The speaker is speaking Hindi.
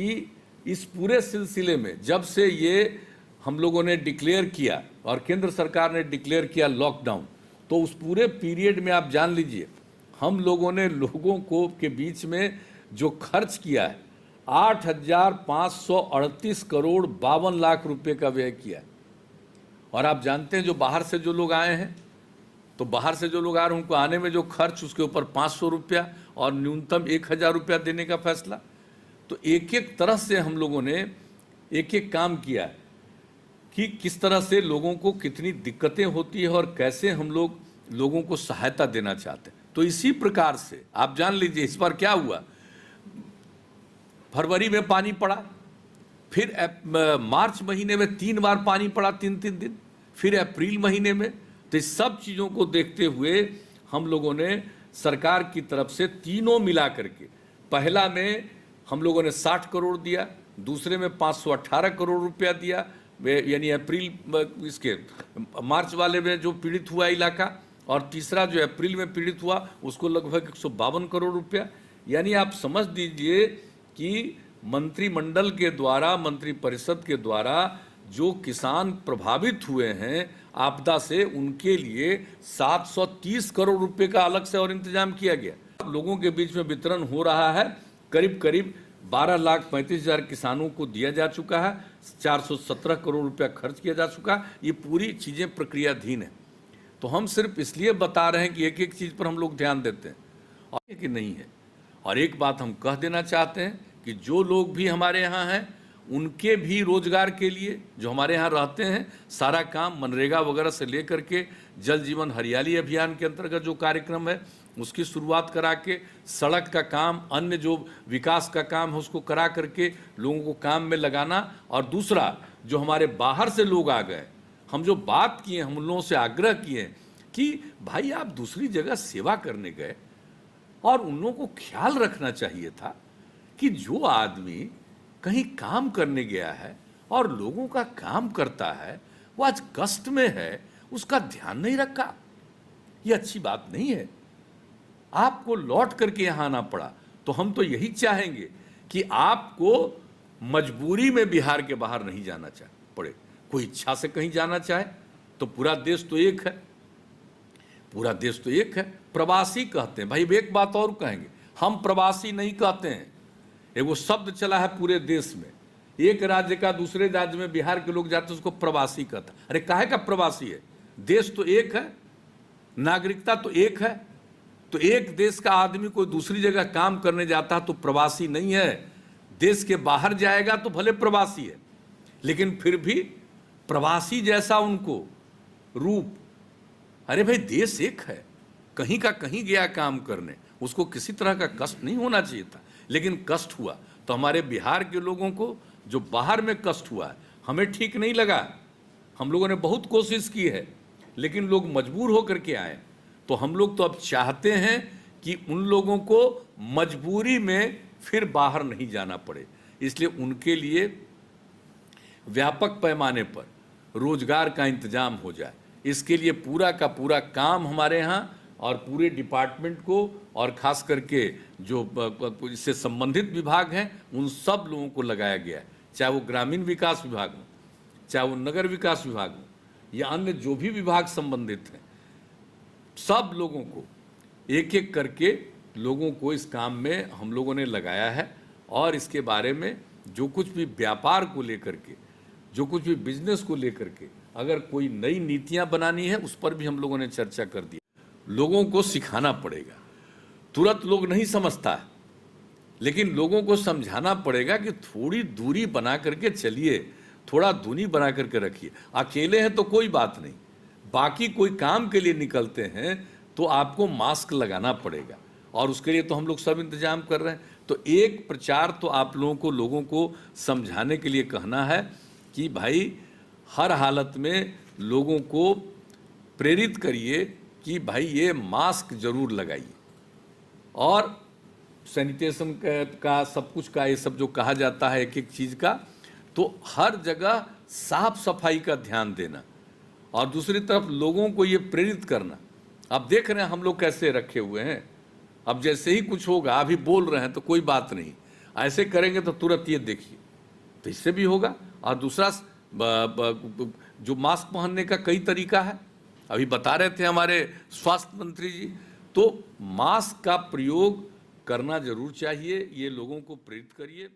कि इस पूरे सिलसिले में जब से ये हम लोगों ने डिक्लेयर किया और केंद्र सरकार ने डिक्लेयर किया लॉकडाउन, तो उस पूरे पीरियड में आप जान लीजिए हम लोगों ने लोगों को के बीच में जो खर्च किया है 8,538 करोड़ 52 लाख रुपए का व्यय किया है। और आप जानते हैं जो बाहर से जो लोग आए हैं, तो बाहर से जो लोग आ रहे हैं उनको आने में जो खर्च, उसके ऊपर 500 रुपया और न्यूनतम 1,000 रुपया देने का फैसला। तो एक एक तरह से हम लोगों ने एक एक काम किया है कि किस तरह से लोगों को कितनी दिक्कतें होती है और कैसे हम लोग लोगों को सहायता देना चाहते हैं। तो इसी प्रकार से आप जान लीजिए इस बार क्या हुआ, फरवरी में पानी पड़ा, फिर मार्च महीने में 3 बार पानी पड़ा 3-3 दिन, फिर अप्रैल महीने में। तो इस सब चीज़ों को देखते हुए हम लोगों ने सरकार की तरफ से तीनों मिला करके, पहला में हम लोगों ने 60 करोड़ दिया, दूसरे में 518 करोड़ रुपया दिया, यानी अप्रैल इसके मार्च वाले में जो पीड़ित हुआ इलाका, और तीसरा जो अप्रैल में पीड़ित हुआ उसको लगभग 152 करोड़ रुपया। यानी आप समझ दीजिए कि मंत्रिमंडल के द्वारा, मंत्रिपरिषद के द्वारा जो किसान प्रभावित हुए हैं आपदा से, उनके लिए 730 करोड़ रुपए का अलग से और इंतजाम किया गया। लोगों के बीच में वितरण हो रहा है, करीब करीब 12,35,000 किसानों को दिया जा चुका है, 417 करोड़ रुपया खर्च किया जा चुका है। ये पूरी चीज़ें प्रक्रियाधीन है। तो हम सिर्फ इसलिए बता रहे हैं कि एक एक चीज़ पर हम लोग ध्यान देते हैं और कि नहीं है। और एक बात हम कह देना चाहते हैं कि जो लोग भी हमारे यहाँ हैं उनके भी रोजगार के लिए, जो हमारे यहाँ रहते हैं, सारा काम मनरेगा वगैरह से लेकर के जल जीवन हरियाली अभियान के अंतर्गत जो कार्यक्रम है उसकी शुरुआत करा के, सड़क का काम, अन्य जो विकास का काम है उसको करा करके लोगों को काम में लगाना। और दूसरा, जो हमारे बाहर से लोग आ गए, हम जो बात किए, हम उन लोगों से आग्रह किए कि भाई आप दूसरी जगह सेवा करने गए और उन लोगों को ख्याल रखना चाहिए था कि जो आदमी कहीं काम करने गया है और लोगों का काम करता है, वो आज कष्ट में है, उसका ध्यान नहीं रखा। ये अच्छी बात नहीं है। आपको लौट करके यहाँ आना पड़ा, तो हम तो यही चाहेंगे कि आपको मजबूरी में बिहार के बाहर नहीं जाना पड़े। कोई इच्छा से कहीं जाना चाहे तो पूरा देश तो एक है, पूरा देश तो एक है। प्रवासी कहते हैं, भाई एक बात और कहेंगे, हम प्रवासी नहीं कहते हैं। एक वो शब्द चला है पूरे देश में, एक राज्य का दूसरे राज्य में बिहार के लोग जाते हैं उसको प्रवासी कहता है। अरे काहे का प्रवासी है? देश तो एक है, नागरिकता तो एक है। तो एक देश का आदमी कोई दूसरी जगह काम करने जाता है तो प्रवासी नहीं है। देश के बाहर जाएगा तो भले प्रवासी है, लेकिन फिर भी प्रवासी जैसा उनको रूप। अरे भाई देश एक है, कहीं का कहीं गया काम करने, उसको किसी तरह का कष्ट नहीं होना चाहिए था, लेकिन कष्ट हुआ। तो हमारे बिहार के लोगों को जो बाहर में कष्ट हुआ है, हमें ठीक नहीं लगा। हम लोगों ने बहुत कोशिश की है, लेकिन लोग मजबूर होकर के आए। तो हम लोग तो अब चाहते हैं कि उन लोगों को मजबूरी में फिर बाहर नहीं जाना पड़े, इसलिए उनके लिए व्यापक पैमाने पर रोजगार का इंतजाम हो जाए। इसके लिए पूरा का पूरा काम हमारे यहाँ और पूरे डिपार्टमेंट को, और खास करके जो इससे संबंधित विभाग हैं, उन सब लोगों को लगाया गया है। चाहे वो ग्रामीण विकास विभाग हो, चाहे वो नगर विकास विभाग हो, या अन्य जो भी विभाग संबंधित हैं, सब लोगों को एक एक करके लोगों को इस काम में हम लोगों ने लगाया है। और इसके बारे में जो कुछ भी व्यापार को लेकर के, जो कुछ भी बिजनेस को लेकर के अगर कोई नई नीतियां बनानी है, उस पर भी हम लोगों ने चर्चा कर दी। लोगों को सिखाना पड़ेगा, तुरंत लोग नहीं समझता है, लेकिन लोगों को समझाना पड़ेगा कि थोड़ी दूरी बना करके चलिए, थोड़ा दूरी बना करके रखिए। अकेले हैं तो कोई बात नहीं, बाकी कोई काम के लिए निकलते हैं तो आपको मास्क लगाना पड़ेगा, और उसके लिए तो हम लोग सब इंतजाम कर रहे हैं। तो एक प्रचार तो आप लोगों को, लोगों को समझाने के लिए कहना है कि भाई हर हालत में लोगों को प्रेरित करिए कि भाई ये मास्क जरूर लगाइए, और सैनिटेशन का सब कुछ का, ये सब जो कहा जाता है एक एक चीज़ का, तो हर जगह साफ सफाई का ध्यान देना, और दूसरी तरफ लोगों को ये प्रेरित करना। अब देख रहे हैं हम लोग कैसे रखे हुए हैं, अब जैसे ही कुछ होगा, अभी बोल रहे हैं तो कोई बात नहीं, ऐसे करेंगे तो तुरंत ये देखिए, तो इससे भी होगा। और दूसरा जो मास्क पहनने का कई तरीका है, अभी बता रहे थे हमारे स्वास्थ्य मंत्री जी, तो मास्क का प्रयोग करना जरूर चाहिए, ये लोगों को प्रेरित करिए।